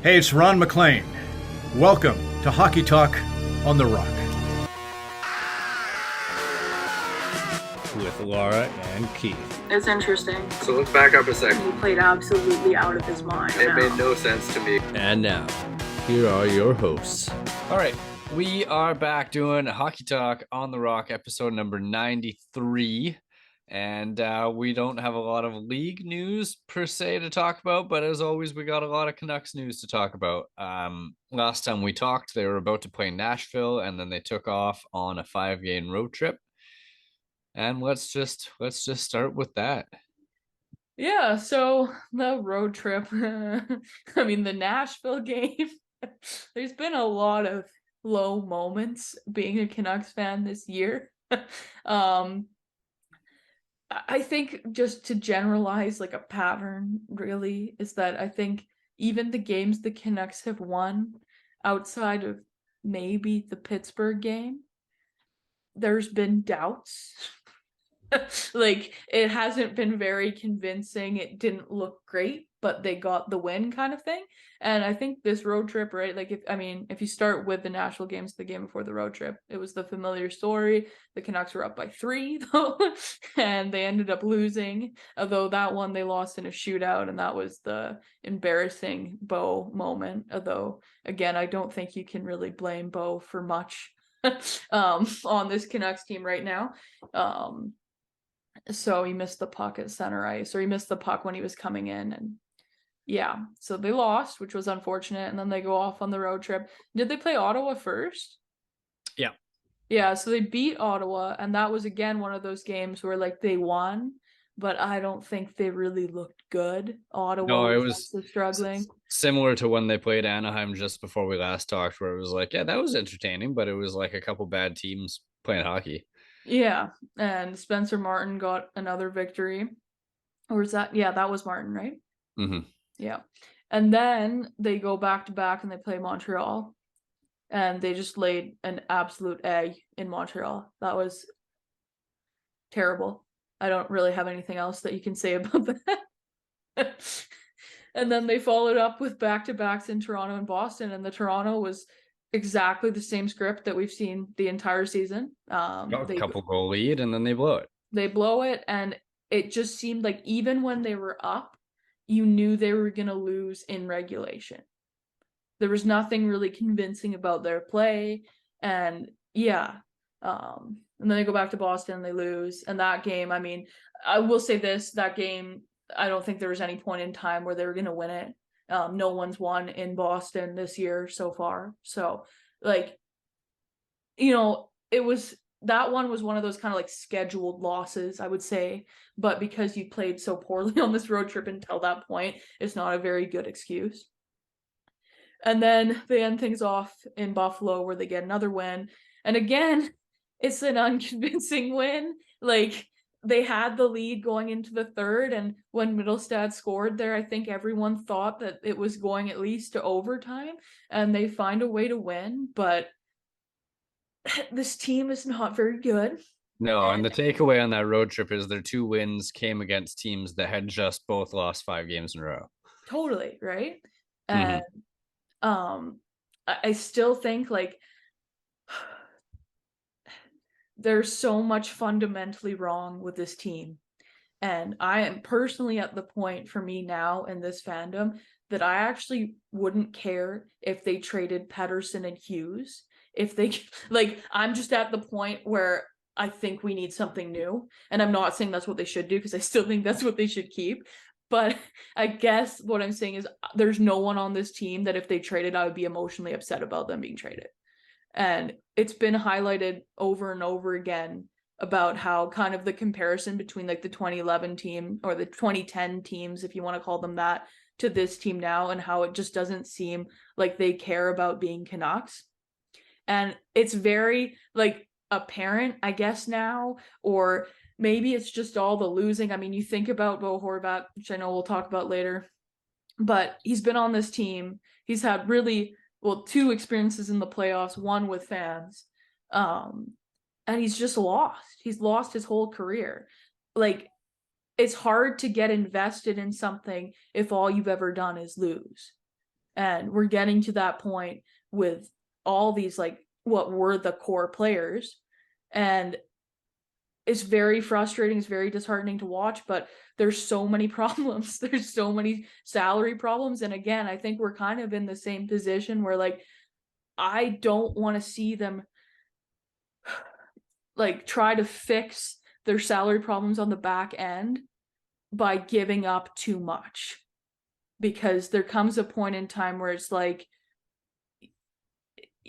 Hey, it's Ron McLean. Welcome to Hockey Talk on the Rock. With Laura and Keith. It's interesting. So let's back up a second. He played absolutely out of his mind. It made no sense to me. And now, here are your hosts. All right, we are back doing Hockey Talk on the Rock, episode number 93. And we don't have a lot of league news per se to talk about, but as always, we got a lot of Canucks news to talk about. Last time we talked, they were about to play Nashville, and then they took off on a 5-game road trip. And let's just start with that. Yeah, so the road trip. I mean, the Nashville game. There's been a lot of low moments being a Canucks fan this year. I think just to generalize like a pattern really is that I think even the games the Canucks have won outside of maybe the Pittsburgh game, there's been doubts. Like, it hasn't been very convincing. It didn't look great, but they got the win kind of thing. And I think this road trip, right? Like, if you start with the Nashville games, the game before the road trip, it was the familiar story. The Canucks were up by 3, though, and they ended up losing. Although that one they lost in a shootout, and that was the embarrassing Bo moment. Although, again, I don't think you can really blame Bo for much on this Canucks team right now. So he missed the puck at center ice, or he missed the puck when he was coming in, and yeah, so they lost, which was unfortunate, and then they go off on the road trip. Did they play Ottawa first? Yeah. Yeah, so they beat Ottawa, and that was again one of those games where like they won, but I don't think they really looked good. Ottawa was struggling. Similar to when they played Anaheim just before we last talked, where it was like, yeah, that was entertaining, but it was like a couple bad teams playing hockey. Yeah, and Spencer Martin got another victory. Or is that? Yeah, that was Martin, right? Mm-hmm. Yeah. And then they go back to back and they play Montreal. And they just laid an absolute egg in Montreal. That was terrible. I don't really have anything else that you can say about that. And then they followed up with back-to-backs in Toronto and Boston. And the Toronto was exactly the same script that we've seen the entire season. Got a couple goal lead, and then they blow it. They blow it, and it just seemed like even when they were up, you knew they were going to lose in regulation. There was nothing really convincing about their play, and yeah. And then they go back to Boston, and they lose. And that game, I mean, I will say this, that game, I don't think there was any point in time where they were going to win it. No one's won in Boston this year so far. So, like, you know, that one was one of those kind of like scheduled losses, I would say. But because you played so poorly on this road trip until that point, it's not a very good excuse. And then they end things off in Buffalo where they get another win. And again, it's an unconvincing win. Like, they had the lead going into the third, and when Middlestad scored there, I think everyone thought that it was going at least to overtime, and they find a way to win, but this team is not very good. No, and the takeaway on that road trip is their 2 wins came against teams that had just both lost 5 games in a row. Totally, right? And I still think like there's so much fundamentally wrong with this team. And I am personally at the point for me now in this fandom that I actually wouldn't care if they traded Pettersson and Hughes. If they, like, I'm just at the point where I think we need something new. And I'm not saying that's what they should do, because I still think that's what they should keep. But I guess what I'm saying is there's no one on this team that if they traded, I would be emotionally upset about them being traded. And it's been highlighted over and over again about how kind of the comparison between like the 2011 team or the 2010 teams, if you want to call them that, to this team now, and how it just doesn't seem like they care about being Canucks. And it's very like apparent, I guess, now, or maybe it's just all the losing. I mean, you think about Bo Horvat, which I know we'll talk about later, but he's been on this team. He's had really, 2 experiences in the playoffs, one with fans. And he's just lost. He's lost his whole career. Like, it's hard to get invested in something if all you've ever done is lose. And we're getting to that point with all these, like, what were the core players. And it's very frustrating. It's very disheartening to watch, but there's so many problems. There's so many salary problems. And again, I think we're kind of in the same position where, like, I don't want to see them like try to fix their salary problems on the back end by giving up too much. Because there comes a point in time where it's like,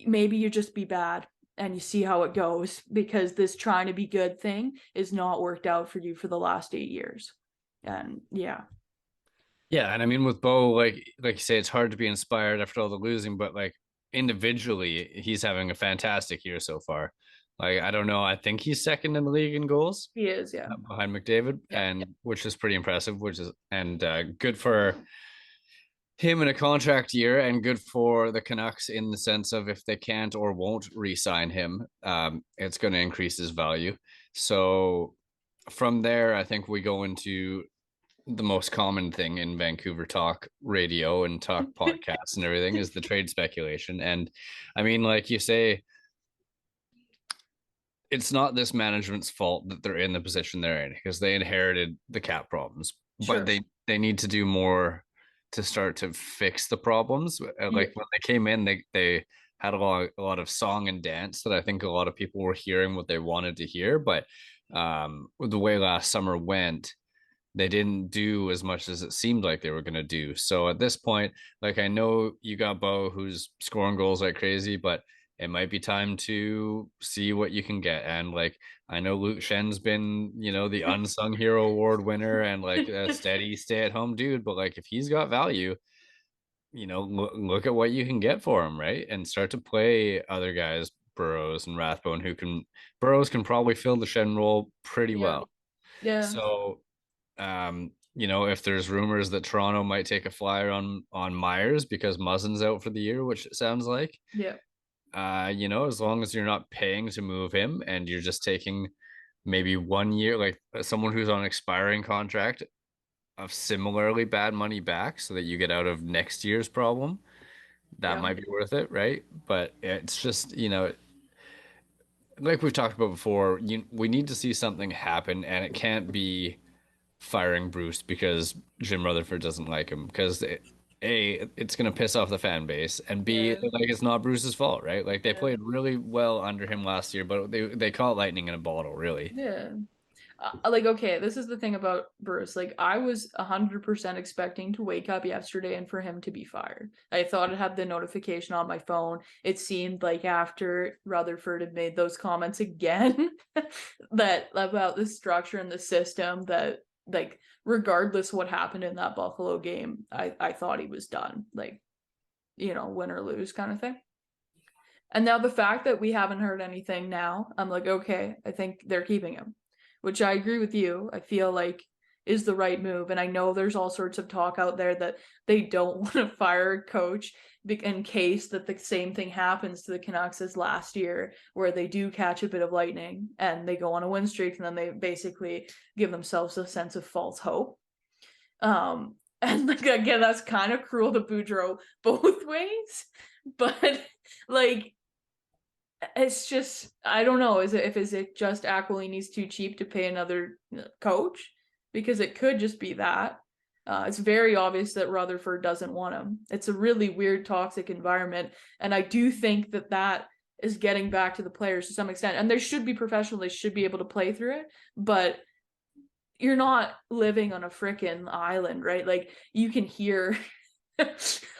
maybe you just be bad and you see how it goes, because this trying to be good thing is not worked out for you for the last 8 years. And yeah. Yeah, and I mean with Bo, like you say, it's hard to be inspired after all the losing, but like individually, he's having a fantastic year so far. Like I don't know, I think he's second in the league in goals He is, yeah. behind McDavid, Yeah. and which is pretty impressive, which is good for him in a contract year, and good for the Canucks in the sense of if they can't or won't re-sign him, it's going to increase his value. So from there, I think we go into the most common thing in Vancouver talk radio and talk podcasts and everything is the trade speculation. And I mean, like you say, it's not this management's fault that they're in the position they're in, because they inherited the cap problems, Sure. but they need to do more to start to fix the problems. Like when they came in, they had a lot of song and dance that I think a lot of people were hearing what they wanted to hear, but with the way last summer went, they didn't do as much as it seemed like they were going to do. So at this point, like I know you got Bo who's scoring goals like crazy, but it might be time to see what you can get. And like I know Luke Shen's been, the unsung hero award winner and like a steady stay-at-home dude, but like if he's got value, look at what you can get for him, right? And start to play other guys, Burrows and Rathbone, Burrows can probably fill the Shen role pretty well. Yeah. So if there's rumors that Toronto might take a flyer on Myers because Muzzin's out for the year, which it sounds like. Yeah. As long as you're not paying to move him and you're just taking maybe 1 year, like someone who's on an expiring contract of similarly bad money back so that you get out of next year's problem, that might be worth it, right? But it's just, like we've talked about before, we need to see something happen, and it can't be firing Bruce because Jim Rutherford doesn't like him, because it's going to piss off the fan base, and B, like it's not Bruce's fault, right? Like they played really well under him last year, but they caught lightning in a bottle, really. Yeah. Like, okay, this is the thing about Bruce. Like, I was 100% expecting to wake up yesterday and for him to be fired. I thought it had the notification on my phone. It seemed like after Rutherford had made those comments again that about the structure and the system, that like regardless what happened in that Buffalo game, I thought he was done. Like, win or lose kind of thing. And now the fact that we haven't heard anything now, I'm like, okay, I think they're keeping him. Which I agree with you. I feel like is the right move. And I know there's all sorts of talk out there that they don't want to fire a coach in case that the same thing happens to the Canucks as last year, where they do catch a bit of lightning and they go on a win streak, and then they basically give themselves a sense of false hope. And like, again, that's kind of cruel to Boudreaux both ways. But like, it's just, I don't know. Is it just Aquilini's too cheap to pay another coach? Because it could just be that. It's very obvious that Rutherford doesn't want him. It's a really weird, toxic environment, and I do think that is getting back to the players to some extent. And they should be professional; they should be able to play through it. But you're not living on a frickin' island, right? Like you can hear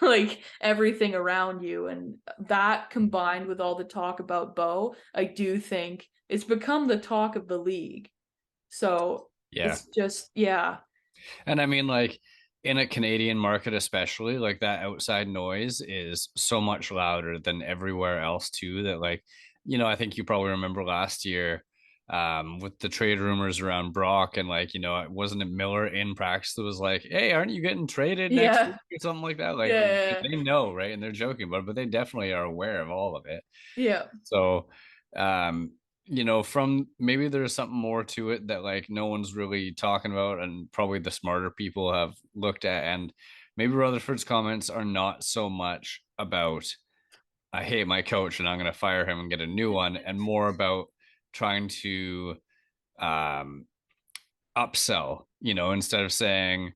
like everything around you, and that combined with all the talk about Bo, I do think it's become the talk of the league. So it's just And I mean, like in a Canadian market especially, like that outside noise is so much louder than everywhere else too, that like I think you probably remember last year with the trade rumors around Brock, and like it wasn't Miller in practice that was like, hey, aren't you getting traded next week or something like that, like they know, right? And they're joking about it, but they definitely are aware of all of it. So from maybe there's something more to it that like no one's really talking about, and probably the smarter people have looked at, and maybe Rutherford's comments are not so much about I hate my coach and I'm going to fire him and get a new one, and more about trying to um, upsell, instead of saying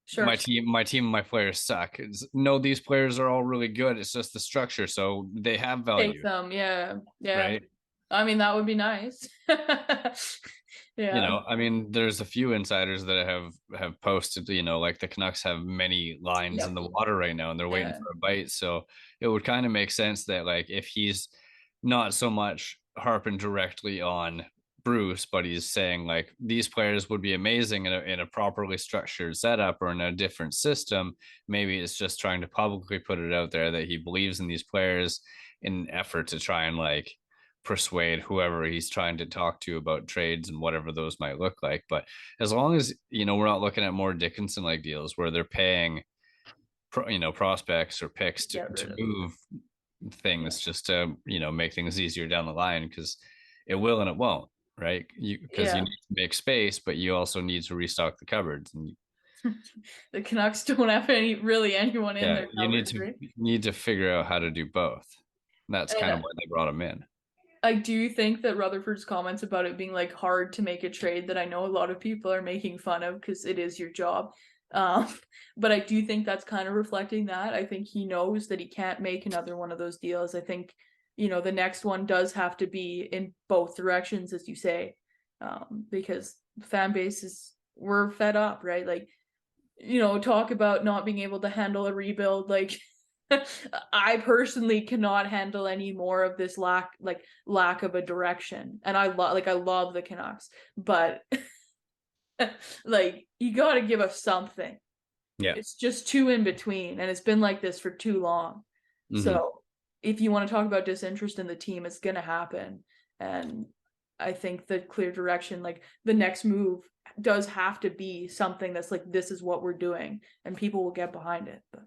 Sure. my team and my players suck. No, these players are all really good. It's just the structure. So they have Take value, them. Yeah. Yeah. right? I mean, that would be nice. Yeah. I mean, there's a few insiders that have posted, like the Canucks have many lines in Yep. the water right now and they're waiting Yeah. for a bite. So it would kind of make sense that like if he's not so much harping directly on Bruce, but he's saying like these players would be amazing in a properly structured setup or in a different system. Maybe it's just trying to publicly put it out there that he believes in these players in an effort to try and like persuade whoever he's trying to talk to about trades and whatever those might look like. But as long as we're not looking at more Dickinson like deals where they're paying prospects or picks to move things just to make things easier down the line, because it will and it won't, right? Because you need to make space, but you also need to restock the cupboards. And the Canucks don't have anyone in their you cupboards, right? need to figure out how to do both. That's kind of why they brought him in. I do think that Rutherford's comments about it being like hard to make a trade that I know a lot of people are making fun of because it is your job. But I do think that's kind of reflecting that. I think he knows that he can't make another one of those deals. I think, the next one does have to be in both directions, as you say, because fan bases, we're fed up, right? Like, talk about not being able to handle a rebuild. Like, I personally cannot handle any more of this lack of a direction. And I love the Canucks, but like you got to give us something. Yeah. It's just too in between, and it's been like this for too long. Mm-hmm. So if you want to talk about disinterest in the team, it's going to happen. And I think the clear direction, like the next move does have to be something that's like, this is what we're doing, and people will get behind it. But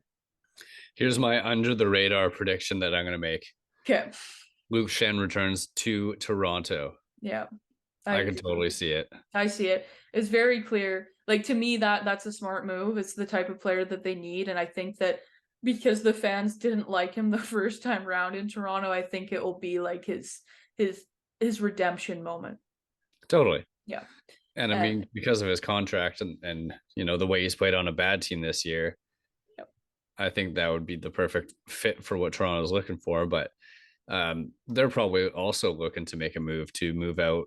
here's my under the radar prediction that I'm going to make. Okay. Luke Schenn returns to Toronto. Yeah. I can totally see it. I see it. It's very clear. Like, to me, that's a smart move. It's the type of player that they need. And I think that because the fans didn't like him the first time round in Toronto, I think it will be like his redemption moment. Totally. Yeah. And I mean, because of his contract and the way he's played on a bad team this year, yep, I think that would be the perfect fit for what Toronto's looking for. But they're probably also looking to make a move to move out,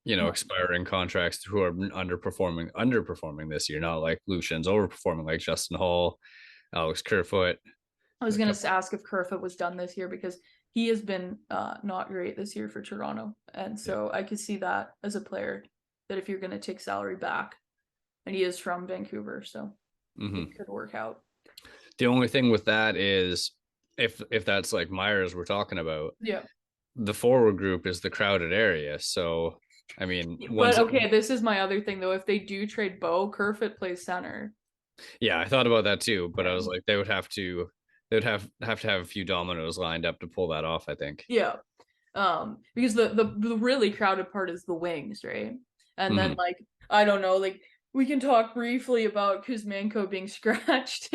expiring contracts who are underperforming this year, not like Luke Schenn's overperforming, like Justin Hall, Alex Kerfoot. I was going to ask if Kerfoot was done this year because he has been not great this year for Toronto. And so I could see that as a player that if you're going to take salary back, and he is from Vancouver, so it could work out. The only thing with that is if that's like Myers we're talking about, yeah, the forward group is the crowded area. So I mean, but okay, this is my other thing though. If they do trade Bo, Kerfoot plays center. Yeah, I thought about that too, but I was like, they'd have to have a few dominoes lined up to pull that off, I think. Yeah. Because the really crowded part is the wings, right? And then like, I don't know, like we can talk briefly about Kuzmenko being scratched,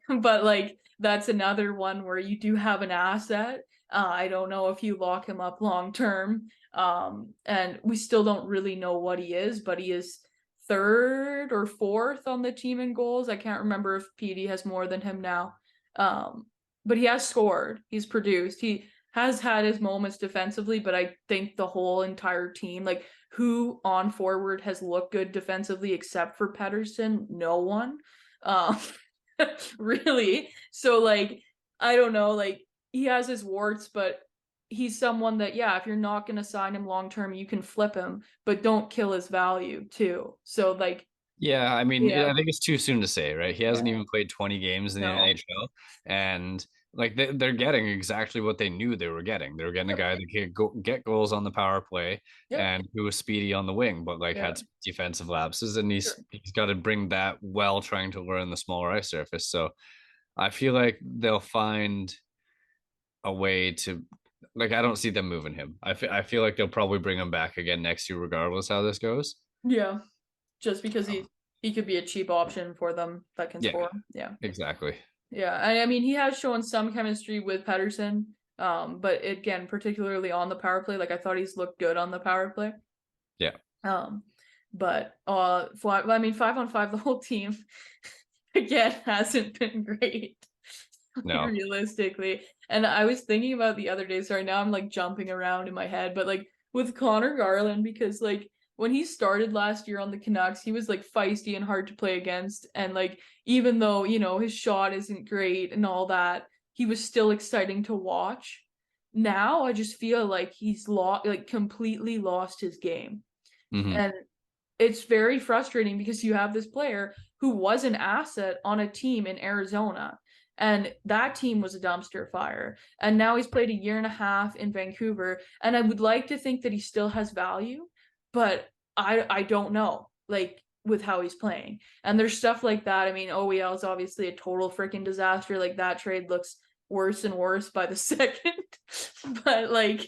but like that's another one where you do have an asset. I don't know if you lock him up long term. And we still don't really know what he is, but he is third or fourth on the team in goals. I can't remember if PD has more than him now. But he has scored. He's produced. He has had his moments defensively, but I think the whole entire team, like who on forward has looked good defensively except for Pettersson? No one. Really. So like, I don't know, like he has his warts, but he's someone that, yeah, if you're not going to sign him long term, you can flip him, but don't kill his value too. So like, yeah, I mean, I think it's too soon to say, right? He hasn't even played 20 games in the NHL, and like they're getting exactly what they knew they were getting. They were getting a guy that could get goals on the power play and who was speedy on the wing, but like had some defensive lapses, and he's got to bring that while trying to learn the smaller ice surface. So I feel like they'll find a way to, like, I don't see them moving him. I feel like they'll probably bring him back again next year, regardless how this goes. Yeah, just because he could be a cheap option for them that can score. Yeah. Exactly. Yeah. I mean, he has shown some chemistry with Pettersson. But again, particularly on the power play, like I thought he's looked good on the power play. Yeah. But 5-on-5, the whole team again hasn't been great. No. Realistically. And I was thinking about the other day, sorry, now I'm like jumping around in my head, but like with Connor Garland, because like when he started last year on the Canucks, he was like feisty and hard to play against. And like, even though, his shot isn't great and all that, he was still exciting to watch. Now I just feel like he's completely lost his game. Mm-hmm. And it's very frustrating because you have this player who was an asset on a team in Arizona. And that team was a dumpster fire. And now he's played a year and a half in Vancouver. And I would like to think that he still has value, but I don't know, like, with how he's playing. And there's stuff like that. I mean, OEL is obviously a total freaking disaster. Like, that trade looks worse and worse by the second. But, like,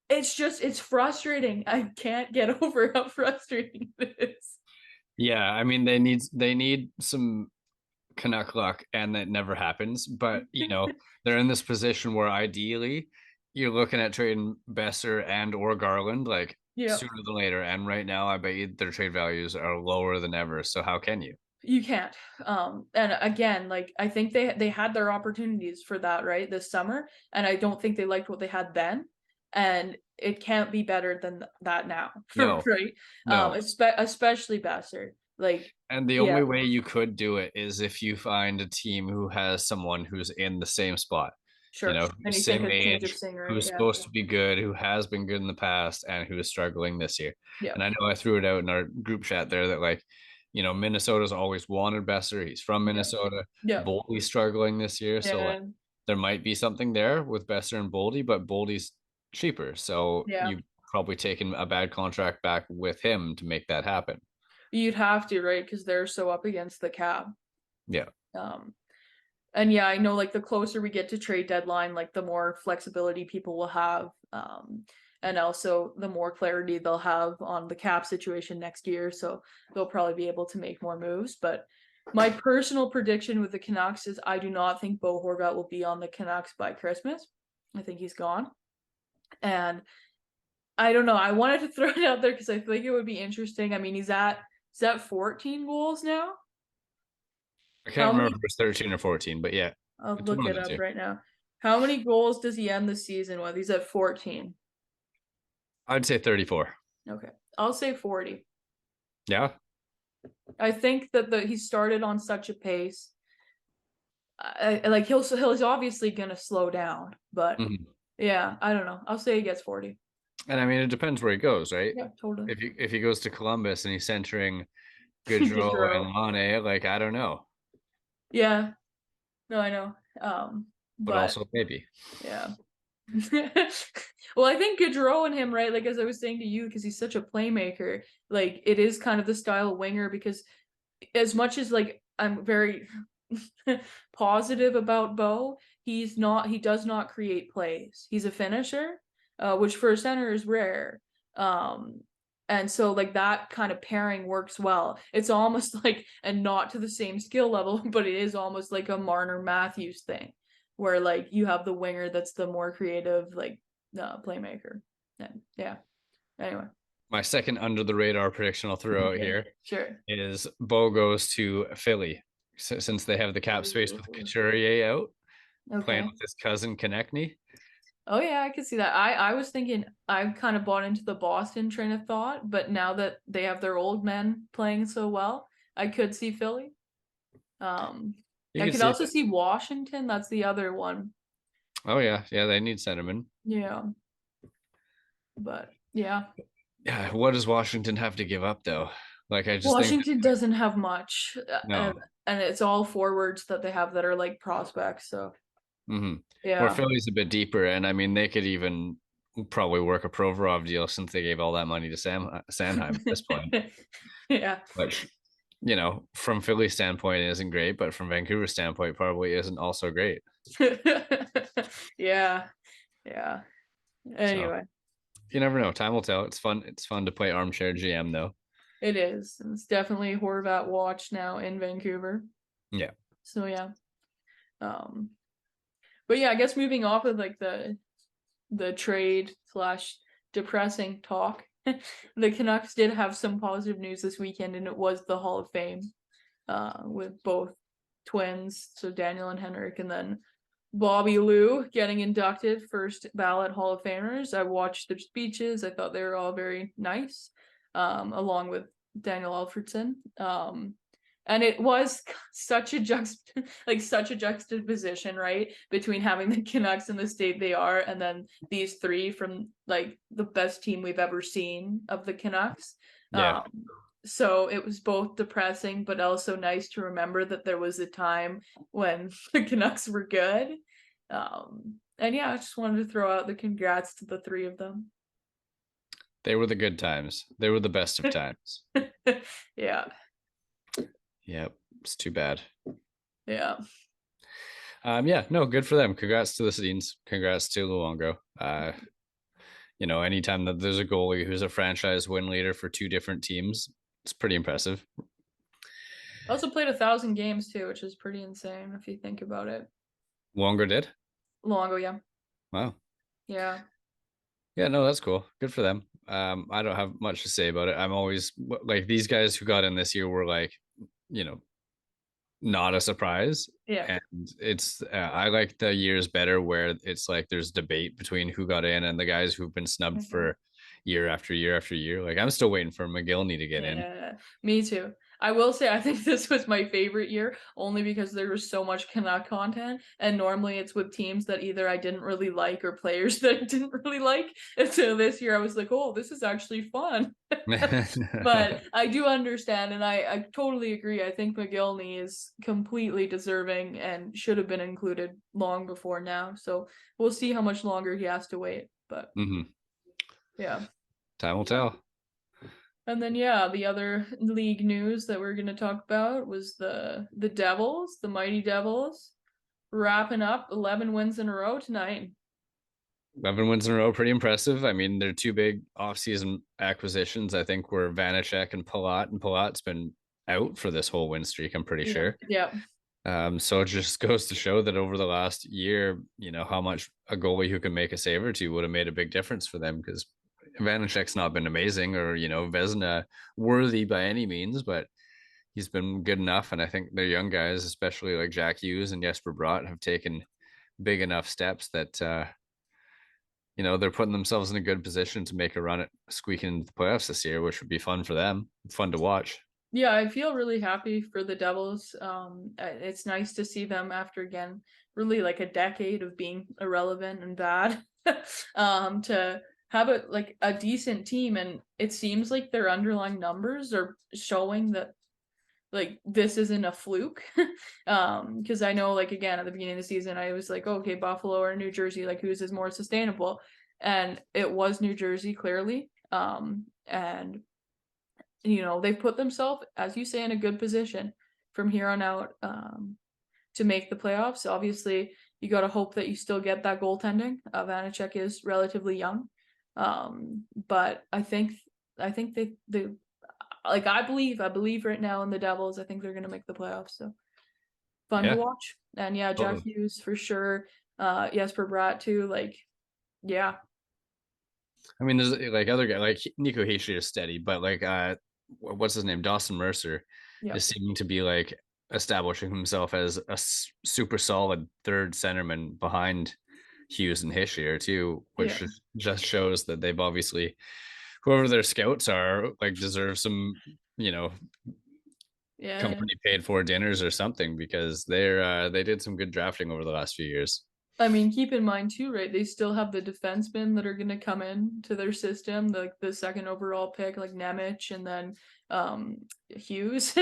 it's frustrating. I can't get over how frustrating it is. Yeah, I mean, they need some Canuck luck, and that never happens. But they're in this position where ideally you're looking at trading Besser and or Garland like sooner than later. And right now, I bet you their trade values are lower than ever. So how can you? You can't. And again, like I think they had their opportunities for that right this summer, and I don't think they liked what they had then. And it can't be better than that now. No, right? No. Especially Besser. Like, and the only way you could do it is if you find a team who has someone who's in the same spot. Sure. And you same think a change age, of singer, who's supposed to be good, who has been good in the past, and who is struggling this year. Yeah. And I know I threw it out in our group chat there that like, Minnesota's always wanted Besser. He's from Minnesota. Yeah. Boldy's struggling this year. So like, there might be something there with Besser and Boldy, but Boldy's cheaper. So you've probably taken a bad contract back with him to make that happen. You'd have to, right? Because they're so up against the cap. Yeah. And yeah, I know like the closer we get to trade deadline, like the more flexibility people will have. And also the more clarity they'll have on the cap situation next year. So they'll probably be able to make more moves. But my personal prediction with the Canucks is I do not think Bo Horvat will be on the Canucks by Christmas. I think he's gone. And I don't know. I wanted to throw it out there because I think it would be interesting. I mean, he's at 14 goals now. I can't remember if it's 13 or 14, but yeah. I'll look it up right now. How many goals does he end the season with? He's at 14. I'd say 34. Okay. I'll say 40. Yeah. I think that he started on such a pace. Like he's obviously going to slow down, but yeah, I don't know. I'll say he gets 40. And I mean, it depends where he goes, right? Yeah, totally. If he goes to Columbus and he's centering Gaudreau and Laine, like, I don't know. Yeah. No, I know. But also maybe. Yeah. Well, I think Gaudreau and him, right? Like, as I was saying to you, because he's such a playmaker, like, it is kind of the style of winger, because as much as, like, I'm very positive about Bo, he does not create plays. He's a finisher, which for a center is rare. And so, like, that kind of pairing works well. It's almost like, and not to the same skill level, but it is almost like a Marner Matthews thing, where, like, you have the winger that's the more creative, like, playmaker. And, yeah. Anyway. My second under the radar prediction I'll throw out here is Bo goes to Philly, since they have the cap space with Couturier out, playing with his cousin Konechny. Oh yeah, I could see that. I was thinking, I kind of bought into the Boston train of thought, but now that they have their old men playing so well, I could see Philly. I could also see Washington. That's the other one. Oh yeah, they need centerman. Yeah, but yeah. Yeah, what does Washington have to give up though? Like, I just Washington doesn't have much, no. and it's all forwards that they have that are like prospects. So. Yeah. Or Philly's a bit deeper, and I mean, they could even probably work a Provorov deal since they gave all that money to Sanheim at this point. Yeah. Which, from Philly's standpoint, it isn't great, but from Vancouver's standpoint, probably isn't also great. Yeah. Anyway. So, you never know. Time will tell. It's fun to play armchair GM though. It is. It's definitely Horvat watch now in Vancouver. Yeah. So yeah. But yeah, I guess moving off of like the trade / depressing talk, the Canucks did have some positive news this weekend, and it was the Hall of Fame, with both twins, so Daniel and Henrik, and then Bobby Lou getting inducted, first ballot Hall of Famers. I watched their speeches. I thought they were all very nice, along with Daniel Alfredson. And it was such a juxtaposition, right, between having the Canucks in the state they are, and then these three from like the best team we've ever seen of the Canucks. Yeah. So it was both depressing, but also nice to remember that there was a time when the Canucks were good. And yeah, I just wanted to throw out the congrats to the three of them. They were the good times. They were the best of times. Yeah. Yep. It's too bad. Yeah. Yeah, no, good for them. Congrats to the Sedins. Congrats to Luongo. Anytime that there's a goalie who's a franchise win leader for two different teams, it's pretty impressive. Also played 1,000 games too, which is pretty insane if you think about it. Luongo did? Luongo, yeah. Wow. Yeah. Yeah, no, that's cool. Good for them. I don't have much to say about it. I'm always like, these guys who got in this year were like, not a surprise. Yeah. And it's I like the years better where it's like there's debate between who got in and the guys who've been snubbed for year after year after year. Like, I'm still waiting for McGillney to get in. Me too. I will say I think this was my favorite year, only because there was so much Canuck content, and normally it's with teams that either I didn't really like or players that I didn't really like. And so this year I was like, oh, this is actually fun. But I do understand, and I totally agree. I think McGillney is completely deserving and should have been included long before now. So we'll see how much longer he has to wait. But yeah. Time will tell. And then the other league news that we're going to talk about was the Devils, the mighty Devils, wrapping up 11 wins in a row tonight. 11 wins in a row, pretty impressive. I mean, their two big offseason acquisitions, I think, were Vanacek and Palat, and Palat's been out for this whole win streak, I'm pretty sure. Yeah. So it just goes to show that over the last year, how much a goalie who can make a save or two would have made a big difference for them, because Vanacek's not been amazing or, Vezina worthy by any means, but he's been good enough. And I think their young guys, especially like Jack Hughes and Jesper Bratt, have taken big enough steps that, they're putting themselves in a good position to make a run at squeaking into the playoffs this year, which would be fun for them, fun to watch. Yeah, I feel really happy for the Devils. It's nice to see them after, again, really like a decade of being irrelevant and bad, to have a decent team. And it seems like their underlying numbers are showing that like this isn't a fluke. Because I know, like, again, at the beginning of the season I was like, okay, Buffalo or New Jersey, like, whose is more sustainable? And it was New Jersey, clearly. And they've put themselves, as you say, in a good position from here on out, to make the playoffs. Obviously you got to hope that you still get that goaltending. Vanacek is relatively young. But I think they like, I believe right now in the Devils. I think they're going to make the playoffs. So fun to watch. And Jack Hughes for sure. Jesper Bratt too. Like, yeah. I mean, there's like other guys like Nico Hischier is steady, but like, what's his name? Dawson Mercer is seeming to be like establishing himself as a super solid third centerman behind Hughes and Hischier too, which just shows that they've obviously, whoever their scouts are, like, deserve some, company paid for dinners or something, because they did some good drafting over the last few years. I mean, keep in mind too, right? They still have the defensemen that are going to come in to their system, like the second overall pick, like Nemec, and then Hughes,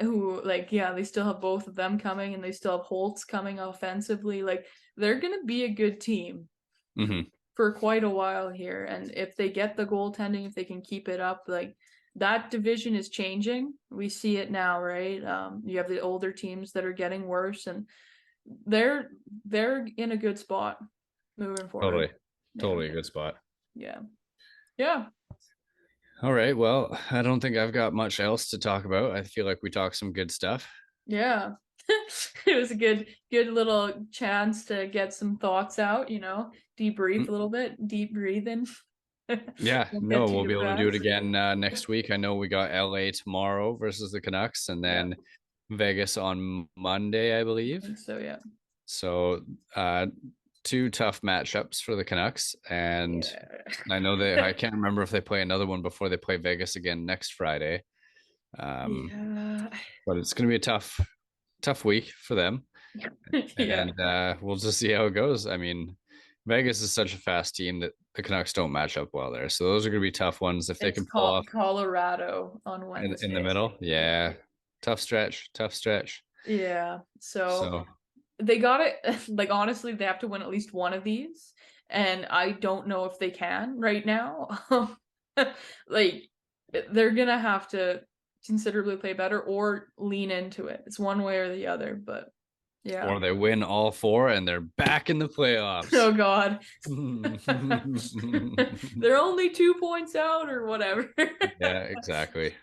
who, like, they still have both of them coming, and they still have Holtz coming offensively. Like, they're going to be a good team for quite a while here. And if they get the goaltending, if they can keep it up, like, that division is changing. We see it now, right? You have the older teams that are getting worse, and they're in a good spot moving forward. Totally a good spot. Yeah. All right. Well, I don't think I've got much else to talk about. I feel like we talked some good stuff. Yeah. It was a good little chance to get some thoughts out, debrief a little bit, deep breathing. Yeah, Get no, to we'll your be able to do it breath. again next week. I know we got LA tomorrow versus the Canucks, and Yeah, then Vegas on Monday, I I believe. think so, yeah. So, two tough matchups for the Canucks, and I know I Yeah. can't remember if they play another one before they play Vegas again next Friday. Um, Yeah. but it's going to be a tough week for them, Yeah. and we'll just see how it goes. I mean, Vegas is such a fast team that the Canucks don't match up well there, so those are going to be tough ones if they It's can pull off Colorado on in the Wednesday. middle. Yeah, tough stretch, tough stretch. Yeah. So So they got it. Like, honestly, they have to win at least one of these. And I don't know if they can right now. Like, they're going to have to considerably play better or lean into it. It's one way or the other. But yeah. or they win all four and they're back in the playoffs. Oh, God. They're only 2 points out or whatever. Yeah, exactly.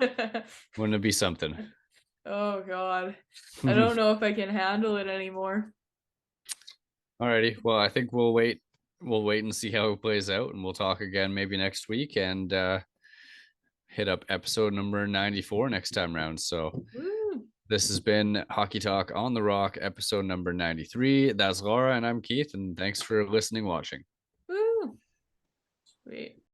Wouldn't it be something? Oh, God. I don't know if I can handle it anymore. Alrighty. Well, I think we'll wait. We'll wait and see how it plays out, and we'll talk again maybe next week and hit up episode number 94 next time round. So Woo. this has been Hockey Talk on the Rock, episode number 93. That's Laura, and I'm Keith, and thanks for listening, watching. Woo. Sweet.